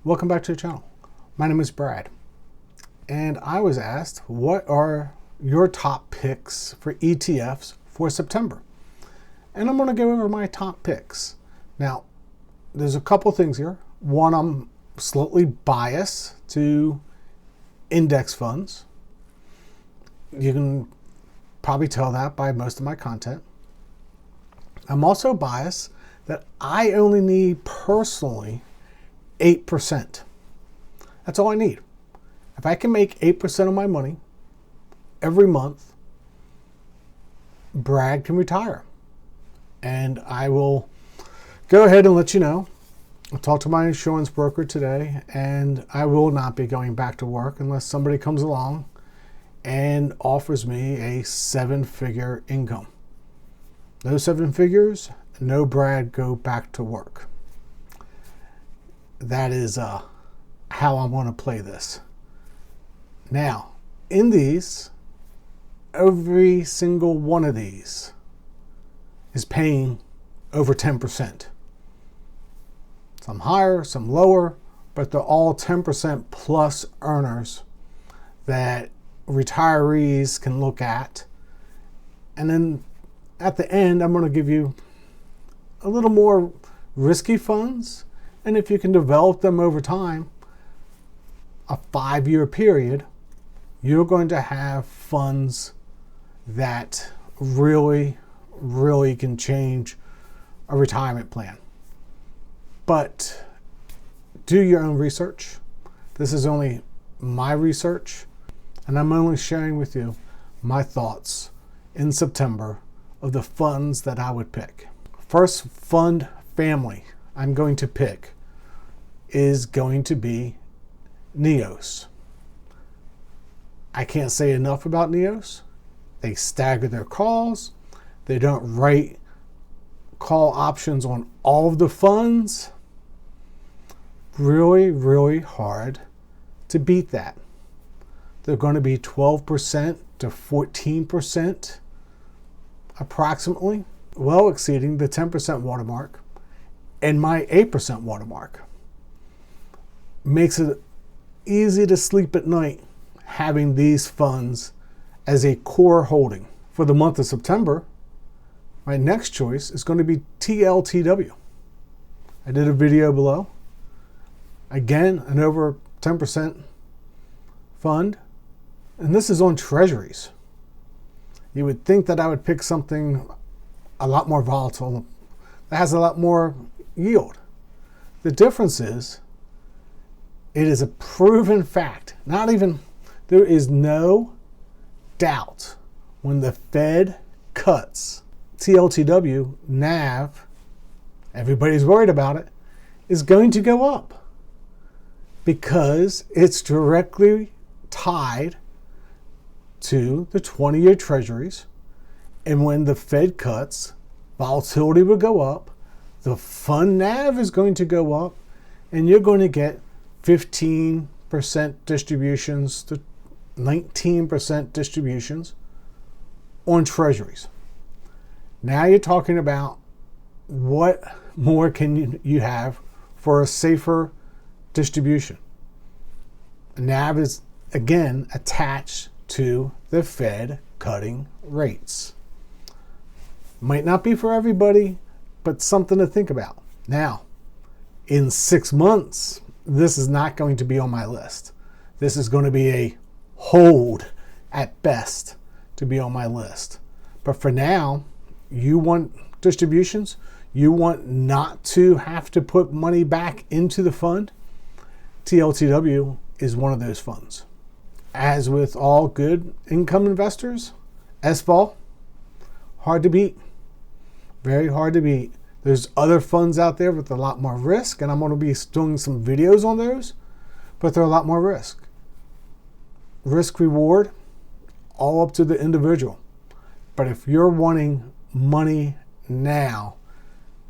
Welcome back to the channel. My name is Brad, and I was asked, what are your top picks for ETFs for September? And I'm going to go over my top picks. Now, there's a couple things here. One, I'm slightly biased to index funds. You can probably tell that by most of my content. I'm also biased that I only need personally 8%. That's all I need. If I can make 8% of my money every month, Brad can retire. And I will go ahead and let you know. I'll talk to my insurance broker today, and I will not be going back to work unless somebody comes along and offers me a 7-figure income. No 7 figures, no Brad, go back to work. That is how I'm going to play this. Now, in these, every single one of these is paying over 10%. Some higher, some lower, but they're all 10% plus earners that retirees can look at. And then at the end, I'm going to give you a little more risky funds. And if you can develop them over time, a 5-year period, you're going to have funds that really can change a retirement plan. But do your own research. This is only my research, and I'm only sharing with you my thoughts in September of the funds that I would pick. First fund family I'm going to pick is going to be NEOs. I can't say enough about NEOs. They stagger their calls. They don't write call options on all of the funds. Really hard to beat that. They're going to be 12% to 14% approximately, well exceeding the 10% watermark and my 8% watermark. Makes it easy to sleep at night having these funds as a core holding. For the month of September, my next choice is going to be TLTW. I did a video below. Again, an over 10% fund, and this is on treasuries. You would think that I would pick something a lot more volatile, that has a lot more yield. The difference is, it is a proven fact. There is no doubt when the Fed cuts, TLTW, NAV, everybody's worried about it, is going to go up because it's directly tied to the 20-year treasuries. And when the Fed cuts, volatility will go up, the fund NAV is going to go up, and you're going to get 15% distributions to 19% distributions on treasuries. Now you're talking about what more can you have for a safer distribution. NAV is again attached to the Fed cutting rates. Might not be for everybody, but something to think about. Now, in 6 months, this is not going to be on my list. This is going to be a hold at best to be on my list. But for now, you want distributions, you want not to have to put money back into the fund, TLTW is one of those funds. As with all good income investors, SVOL, hard to beat. Very hard to beat. There's other funds out there with a lot more risk, and I'm going to be doing some videos on those, but they're a lot more risk. Risk reward, all up to the individual. But if you're wanting money now,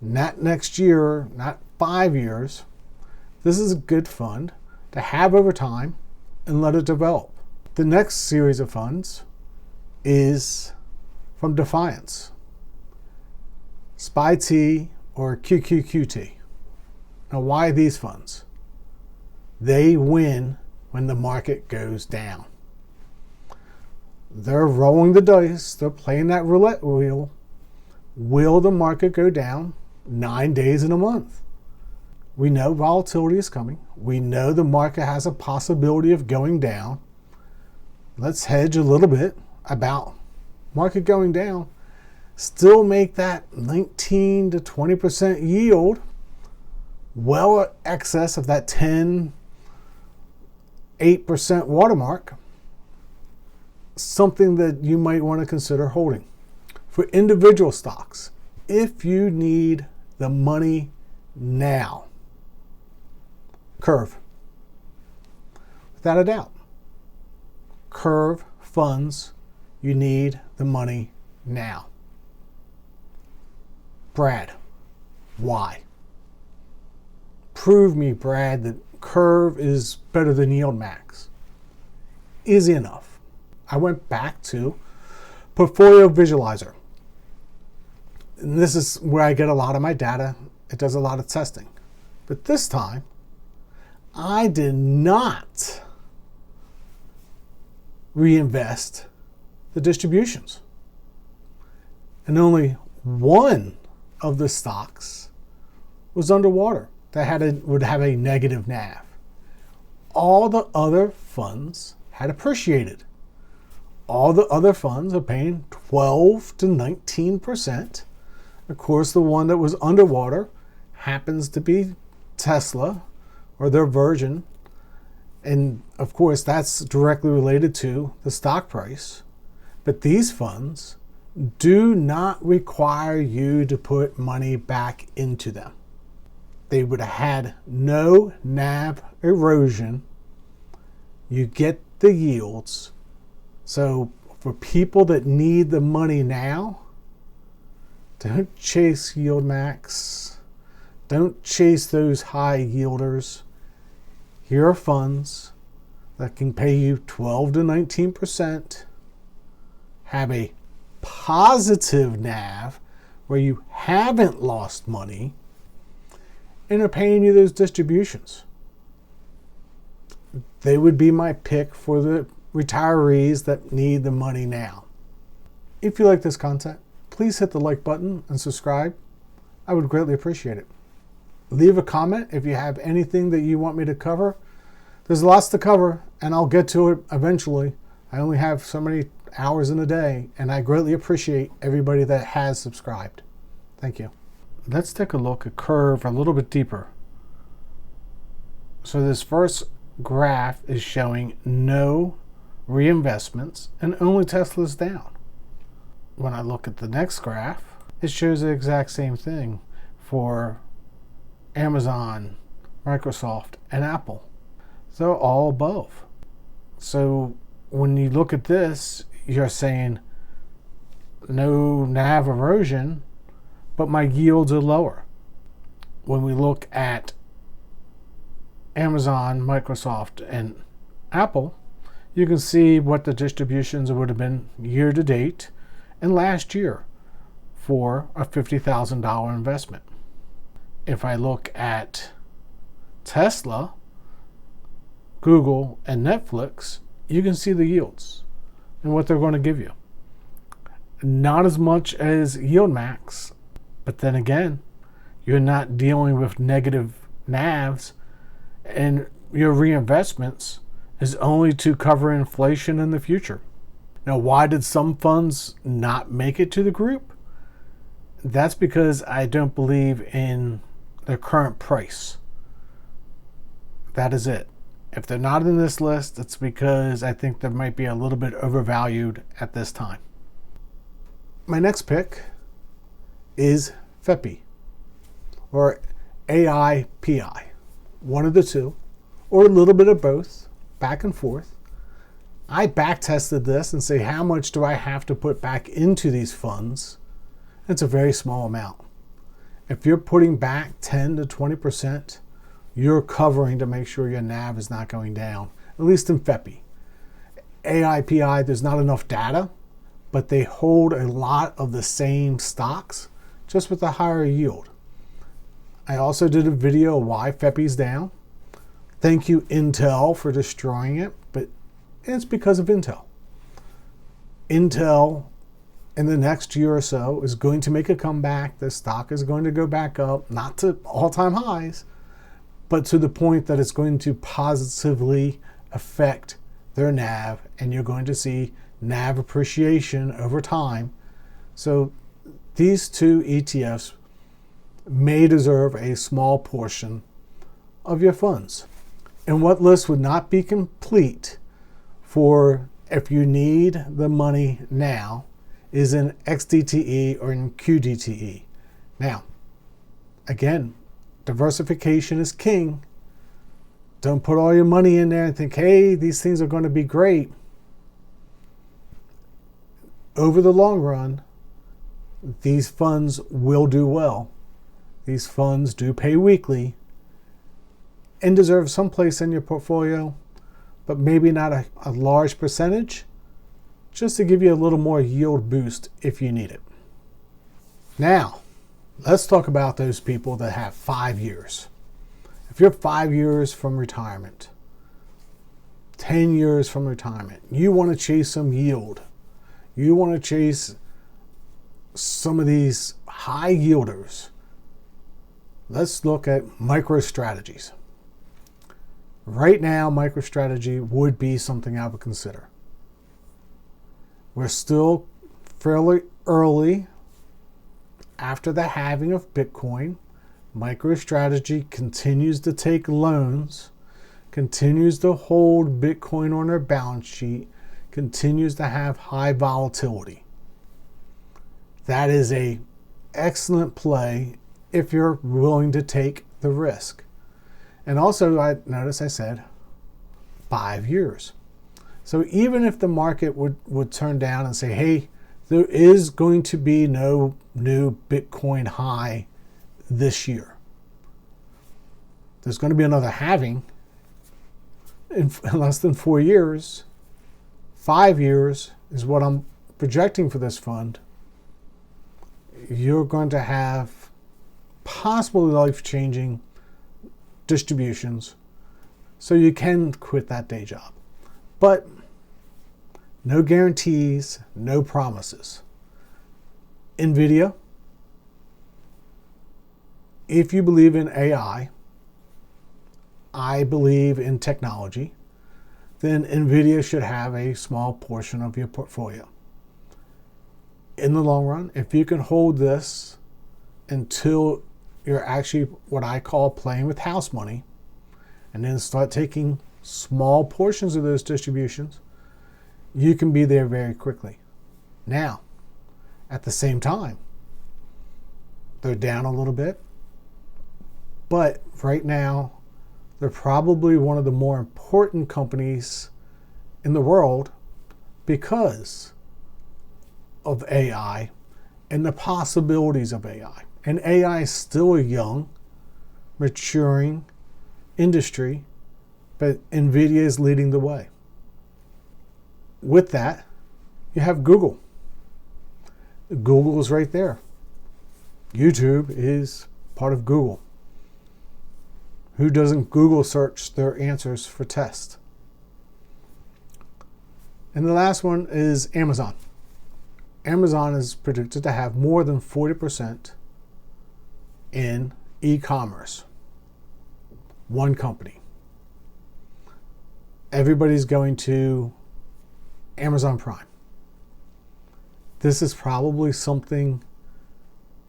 not next year, not 5 years, this is a good fund to have over time and let it develop. The next series of funds is from Defiance. SPY-T or QQQT. Now, why these funds? They win when the market goes down. They're rolling the dice. They're playing that roulette wheel. Will the market go down 9 days in a month? We know volatility is coming. We know the market has a possibility of going down. Let's hedge a little bit about market going down. Still make that 19 to 20% yield, well excess of that 8% watermark. Something that you might want to consider holding. For individual stocks, if you need the money now, Curve. Without a doubt. Curve funds, you need the money now. Brad, why? Prove me, Brad, that Curve is better than Yield Max. Easy enough. I went back to Portfolio Visualizer. And this is where I get a lot of my data. It does a lot of testing. But this time, I did not reinvest the distributions. And only one of the stocks was underwater that would have a negative NAV. All the other funds had appreciated. All the other funds are paying 12 to 19%. Of course, the one that was underwater happens to be Tesla, or their version. And of course, that's directly related to the stock price. But these funds do not require you to put money back into them. They would have had no NAV erosion. You get the yields. So for people that need the money now, don't chase Yield Max. Don't chase those high yielders. Here are funds that can pay you 12 to 19%, have a positive NAV where you haven't lost money, and are paying you those distributions. They would be my pick for the retirees that need the money now. If you like this content, please hit the like button and subscribe. I would greatly appreciate it. Leave a comment if you have anything that you want me to cover. There's lots to cover, and I'll get to it eventually. I only have so many hours in a day, and I greatly appreciate everybody that has subscribed. Thank you. Let's take a look at Curve a little bit deeper. So this first graph is showing no reinvestments and only Tesla's down. When I look at the next graph, it shows the exact same thing for Amazon, Microsoft, and Apple. They're all above. So when you look at this, you're saying no NAV erosion, but my yields are lower. When we look at Amazon, Microsoft, and Apple, you can see what the distributions would have been year to date and last year for a $50,000 investment. If I look at Tesla, Google, and Netflix, you can see the yields and what they're going to give you. Not as much as Yield Max, but then again, you're not dealing with negative NAVs, and your reinvestments is only to cover inflation in the future. Now, why did some funds not make it to the group? That's because I don't believe in their current price. That is it. If they're not in this list, it's because I think they might be a little bit overvalued at this time. My next pick is FEPI, or AIPI. One of the two, or a little bit of both, back and forth. I back tested this and say, how much do I have to put back into these funds? It's a very small amount. If you're putting back 10 to 20%, you're covering to make sure your NAV is not going down, at least in FEPI. AIPI, there's not enough data, but they hold a lot of the same stocks, just with a higher yield. I also did a video of why FEPI's down. Thank you, Intel, for destroying it, but it's because of Intel. Intel, in the next year or so, is going to make a comeback. The stock is going to go back up, not to all-time highs, but to the point that it's going to positively affect their NAV, and you're going to see NAV appreciation over time. So these two ETFs may deserve a small portion of your funds. And what list would not be complete for if you need the money now is in XDTE or in QDTE. Now, again, diversification is king. Don't put all your money in there and think, hey, these things are going to be great. Over the long run, these funds will do well. These funds do pay weekly and deserve some place in your portfolio, but maybe not a large percentage, just to give you a little more yield boost if you need it. Now, let's talk about those people that have 5 years. If you're 5 years from retirement, 10 years from retirement, you want to chase some yield. You want to chase some of these high yielders. Let's look at MicroStrategies. Right now, MicroStrategy would be something I would consider. We're still fairly early after the halving of Bitcoin. MicroStrategy continues to take loans, continues to hold Bitcoin on their balance sheet, continues to have high volatility. That is an excellent play if you're willing to take the risk. And also, I said 5 years. So even if the market would turn down and say, hey, there is going to be no new Bitcoin high this year. There's going to be another halving in less than 4 years. 5 years is what I'm projecting for this fund. You're going to have possibly life-changing distributions, so you can quit that day job. But no guarantees, no promises. NVIDIA, if you believe in AI, I believe in technology, then NVIDIA should have a small portion of your portfolio. In the long run, if you can hold this until you're actually what I call playing with house money, and then start taking small portions of those distributions, you can be there very quickly. Now, at the same time, they're down a little bit, but right now, they're probably one of the more important companies in the world because of AI and the possibilities of AI. And AI is still a young, maturing industry, but NVIDIA is leading the way. With that, you have Google. Google is right there. YouTube is part of Google. Who doesn't Google search their answers for tests? And the last one is Amazon. Amazon is predicted to have more than 40% in e-commerce. One company. Everybody's going to Amazon Prime. This is probably something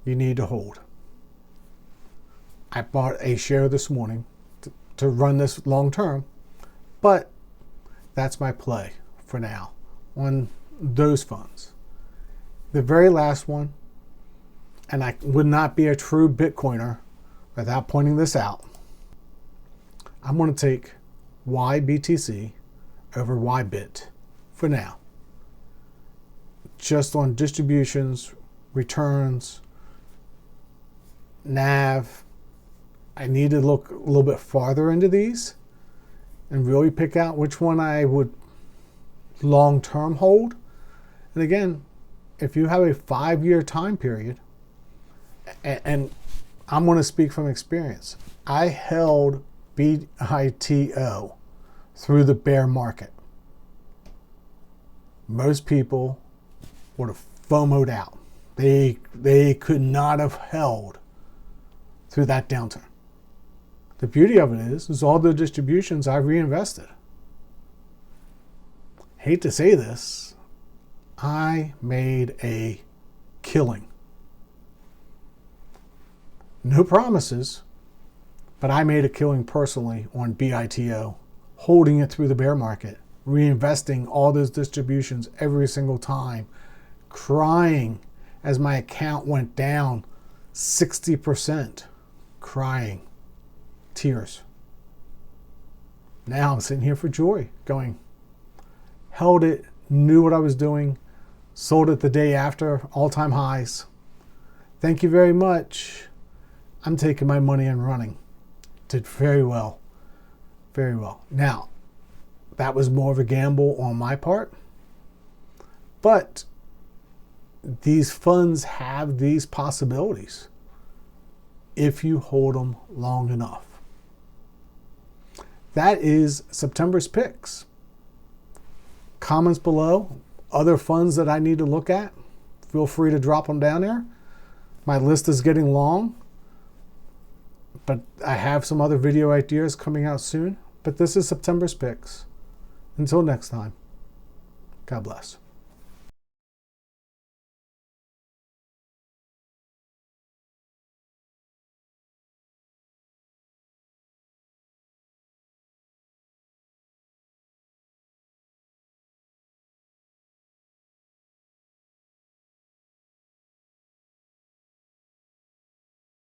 you need to hold. I bought a share this morning to run this long term, but that's my play for now on those funds. The very last one, and I would not be a true Bitcoiner without pointing this out, I'm going to take YBTC over YBIT for now. Just on distributions, returns, NAV, I need to look a little bit farther into these and really pick out which one I would long-term hold. And again, if you have a 5-year time period, and I'm going to speak from experience, I held BITO through the bear market, most people would have FOMO'd out. They could not have held through that downturn. The beauty of it is all the distributions I've reinvested. Hate to say this, I made a killing. No promises, but I made a killing personally on BITO, holding it through the bear market, reinvesting all those distributions every single time, crying as my account went down 60%, crying, tears. Now I'm sitting here for joy, going, held it, knew what I was doing, sold it the day after, all-time highs. Thank you very much. I'm taking my money and running. Did very well. Very well. Now, that was more of a gamble on my part. But these funds have these possibilities if you hold them long enough. That is September's picks. Comments below, other funds that I need to look at, feel free to drop them down there. My list is getting long, but I have some other video ideas coming out soon. But this is September's picks. Until next time, God bless.